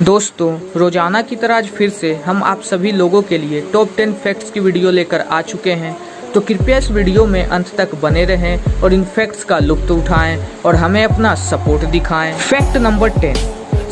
दोस्तों, रोजाना की तरह आज फिर से हम आप सभी लोगों के लिए टॉप 10 फैक्ट्स की वीडियो लेकर आ चुके हैं। तो कृपया इस वीडियो में अंत तक बने रहें और इन फैक्ट्स का लुत्फ उठाएं और हमें अपना सपोर्ट दिखाएं। फैक्ट नंबर 10,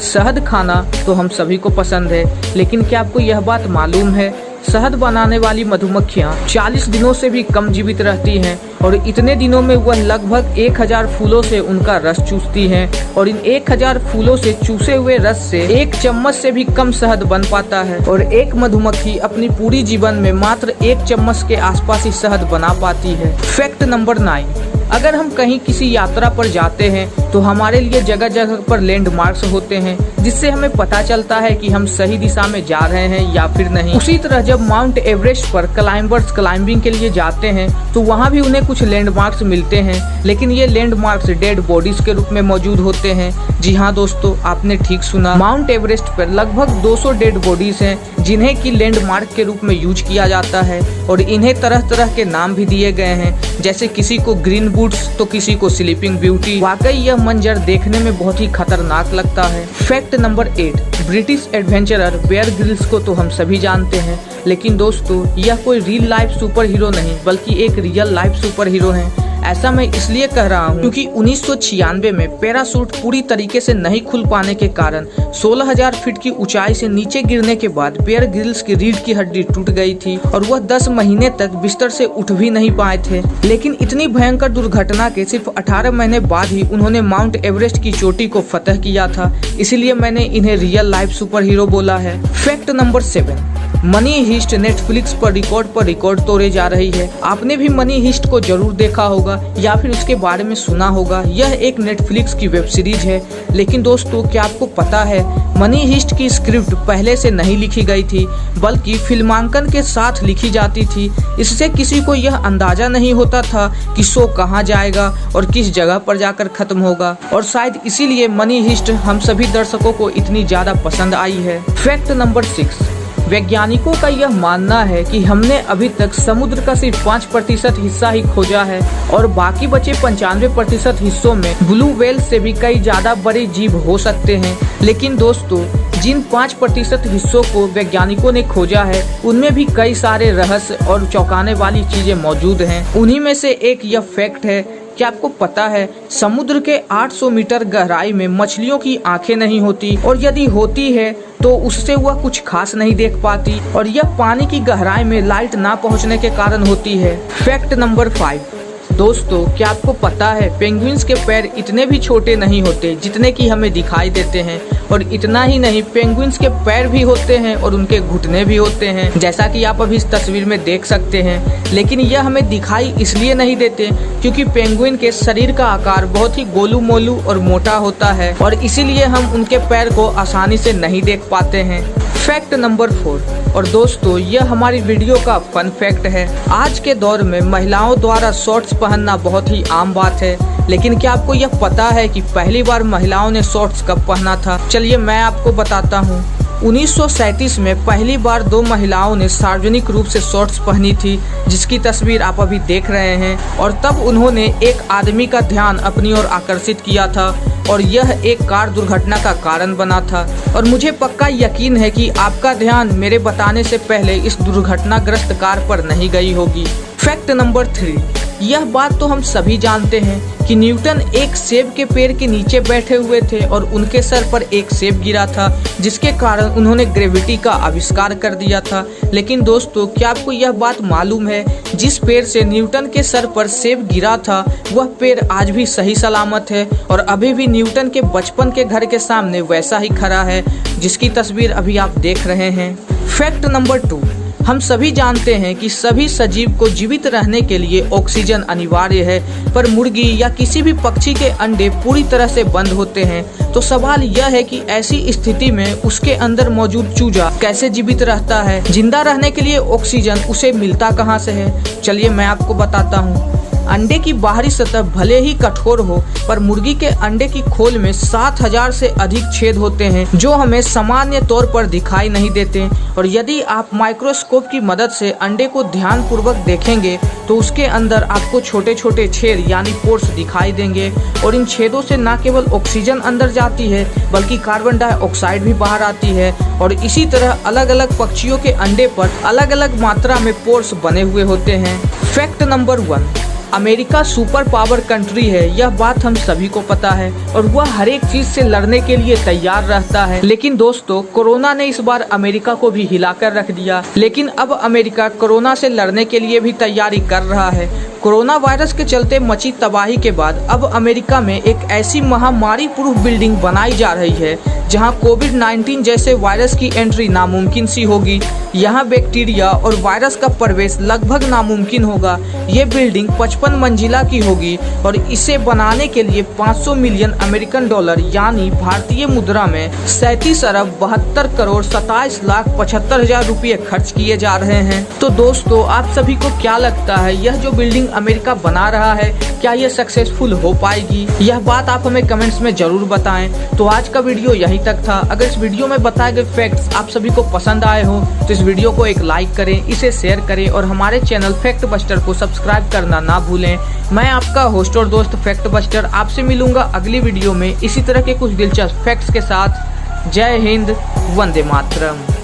शहद खाना तो हम सभी को पसंद है, लेकिन क्या आपको यह बात मालूम है शहद बनाने वाली मधुमक्खियां 40 दिनों से भी कम जीवित रहती हैं और इतने दिनों में वह लगभग 1000 फूलों से उनका रस चूसती हैं और इन 1000 फूलों से चूसे हुए रस से 1 चम्मच से भी कम शहद बन पाता है और एक मधुमक्खी अपनी पूरी जीवन में मात्र 1 चम्मच के आसपास ही शहद बना पाती है। फैक्ट नंबर 9, अगर हम कहीं किसी यात्रा पर जाते हैं तो हमारे लिए जगह जगह पर लैंडमार्क्स होते हैं जिससे हमें पता चलता है कि हम सही दिशा में जा रहे हैं या फिर नहीं। उसी तरह जब माउंट एवरेस्ट पर क्लाइंबर्स क्लाइंबिंग के लिए जाते हैं तो वहाँ भी उन्हें कुछ लैंडमार्क्स मिलते हैं, लेकिन ये लैंडमार्क्स डेड बॉडीज के रूप में मौजूद होते हैं। जी हाँ दोस्तों, आपने ठीक सुना, माउंट एवरेस्ट पर लगभग 200 डेड बॉडीज हैं जिन्हें की लैंडमार्क के रूप में यूज किया जाता है और इन्हें तरह तरह के नाम भी दिए गए हैं, जैसे किसी को ग्रीन बूट्स तो किसी को स्लीपिंग ब्यूटी। वाकई यह मंजर देखने में बहुत ही खतरनाक लगता है। Fact number 8, British adventurer Bear Grylls को तो हम सभी जानते हैं, लेकिन दोस्तों यह कोई रियल लाइफ सुपर हीरो नहीं बल्कि एक रियल लाइफ सुपर हीरो है। ऐसा मैं इसलिए कह रहा हूँ क्योंकि 1996 में पैराशूट पूरी तरीके से नहीं खुल पाने के कारण 16,000 फीट की ऊंचाई से नीचे गिरने के बाद बेयर ग्रिल्स की रीढ़ की हड्डी टूट गई थी और वह 10 महीने तक बिस्तर से उठ भी नहीं पाए थे। लेकिन इतनी भयंकर दुर्घटना के सिर्फ 18 महीने बाद ही उन्होंने माउंट एवरेस्ट की चोटी को फतह किया था, इसीलिए मैंने इन्हें रियल लाइफ सुपर हीरो बोला है। Fact number 7, money heist Netflix पर रिकॉर्ड तोड़े जा रही है। आपने भी मनी हीस्ट को जरूर देखा होगा या फिर उसके बारे में सुना होगा। यह एक नेटफ्लिक्स की वेब सीरीज है, लेकिन दोस्तों क्या आपको पता है मनी हीस्ट की स्क्रिप्ट पहले से नहीं लिखी गई थी बल्कि फिल्मांकन के साथ लिखी जाती थी। इससे किसी को यह अंदाजा नहीं होता था कि शो कहां जाएगा और किस जगह पर जाकर खत्म होगा और शायद इसीलिए मनी हीस्ट हम सभी दर्शकों को इतनी ज्यादा पसंद आई है। फैक्ट नंबर 6, वैज्ञानिकों का यह मानना है कि हमने अभी तक समुद्र का सिर्फ 5% हिस्सा ही खोजा है और बाकी बचे 95% हिस्सों में ब्लू व्हेल से भी कई ज्यादा बड़े जीव हो सकते हैं। लेकिन दोस्तों जिन 5% हिस्सों को वैज्ञानिकों ने खोजा है उनमें भी कई सारे रहस्य और चौंकाने वाली चीजें मौजूद हैं। उन्हीं में से एक यह फैक्ट है, क्या आपको पता है समुद्र के 800 मीटर गहराई में मछलियों की आंखें नहीं होती और यदि होती है तो उससे वह कुछ खास नहीं देख पाती और यह पानी की गहराई में लाइट ना पहुंचने के कारण होती है। फैक्ट नंबर 5, दोस्तों क्या आपको पता है पेंगुइन्स के पैर इतने भी छोटे नहीं होते जितने कि हमें दिखाई देते हैं और इतना ही नहीं, पेंगुइन्स के पैर भी होते हैं और उनके घुटने भी होते हैं, जैसा कि आप अभी इस तस्वीर में देख सकते हैं। लेकिन यह हमें दिखाई इसलिए नहीं देते क्योंकि पेंगुइन के शरीर का आकार बहुत ही गोलू मोलू और मोटा होता है और इसीलिए हम उनके पैर को आसानी से नहीं देख पाते हैं। फैक्ट नंबर 4, और दोस्तों यह हमारी वीडियो का फन फैक्ट है। आज के दौर में महिलाओं द्वारा शॉर्ट्स पहनना बहुत ही आम बात है, लेकिन क्या आपको यह पता है कि पहली बार महिलाओं ने शॉर्ट्स कब पहना था? चलिए मैं आपको बताता हूँ। 1937 में पहली बार 2 महिलाओं ने सार्वजनिक रूप से शॉर्ट्स पहनी थी, जिसकी तस्वीर आप अभी देख रहे हैं, और तब उन्होंने एक आदमी का ध्यान अपनी ओर आकर्षित किया था और यह एक कार दुर्घटना का कारण बना था और मुझे पक्का यकीन है कि आपका ध्यान मेरे बताने से पहले इस दुर्घटनाग्रस्त कार पर नहीं गई होगी। फैक्ट नंबर 3, यह बात तो हम सभी जानते हैं कि न्यूटन एक सेब के पेड़ के नीचे बैठे हुए थे और उनके सर पर एक सेब गिरा था, जिसके कारण उन्होंने ग्रेविटी का आविष्कार कर दिया था। लेकिन दोस्तों क्या आपको यह बात मालूम है जिस पेड़ से न्यूटन के सर पर सेब गिरा था वह पेड़ आज भी सही सलामत है और अभी भी न्यूटन के बचपन के घर के सामने वैसा ही खड़ा है, जिसकी तस्वीर अभी आप देख रहे हैं। फैक्ट नंबर 2, हम सभी जानते हैं कि सभी सजीव को जीवित रहने के लिए ऑक्सीजन अनिवार्य है, पर मुर्गी या किसी भी पक्षी के अंडे पूरी तरह से बंद होते हैं। तो सवाल यह है कि ऐसी स्थिति में उसके अंदर मौजूद चूजा कैसे जीवित रहता है? जिंदा रहने के लिए ऑक्सीजन उसे मिलता कहां से है? चलिए मैं आपको बताता हूं। अंडे की बाहरी सतह भले ही कठोर हो, पर मुर्गी के अंडे की खोल में 7000 से अधिक छेद होते हैं जो हमें सामान्य तौर पर दिखाई नहीं देते। और यदि आप माइक्रोस्कोप की मदद से अंडे को ध्यानपूर्वक देखेंगे तो उसके अंदर आपको छोटे छोटे छेद यानी पोर्स दिखाई देंगे। और इन छेदों से न केवल ऑक्सीजन अंदर जाती है बल्कि कार्बन डाइऑक्साइड भी बाहर आती है। और इसी तरह अलग अलग पक्षियों के अंडे पर अलग अलग मात्रा में पोर्स बने हुए होते हैं। Fact number 1, America super power country है। यह बात हम सभी को पता है और वह हर एक चीज से लड़ने के लिए तैयार रहता है। लेकिन दोस्तों, कोरोना ने इस बार अमेरिका को भी हिलाकर रख दिया। लेकिन अब अमेरिका कोरोना से लड़ने के लिए भी तैयारी कर रहा है। कोरोना वायरस के चलते मची तबाही के बाद अब अमेरिका में एक ऐसी महामारी प्रूफ बिल्डिंग बनाई जा रही है जहां कोविड-19 जैसे वायरस की एंट्री नामुमकिन सी होगी। यहां बैक्टीरिया और वायरस का प्रवेश लगभग नामुमकिन होगा। ये बिल्डिंग 55 मंजिला की होगी और इसे बनाने के लिए 500 मिलियन अमेरिकन डॉलर यानी भारतीय मुद्रा में 37 अरब 72 करोड़ 27 लाख 75 हजार रुपये खर्च किए जा रहे हैं। तो दोस्तों, आप सभी को क्या लगता है, यह जो बिल्डिंग अमेरिका बना रहा है क्या यह सक्सेसफुल हो पाएगी? यह बात आप हमें कमेंट्स में जरूर बताएं। तो आज का वीडियो यहीं तक था। अगर इस वीडियो में बताए गए फैक्ट्स आप सभी को पसंद आए हो तो इस वीडियो को एक लाइक करें, इसे शेयर करें और हमारे चैनल फैक्ट बस्टर को सब्सक्राइब करना ना भूलें। मैं आपका होस्ट और दोस्त फैक्ट बस्टर आपसे मिलूंगा अगली वीडियो में इसी तरह के कुछ दिलचस्प फैक्ट्स के साथ। जय हिंद, वंदे मातरम।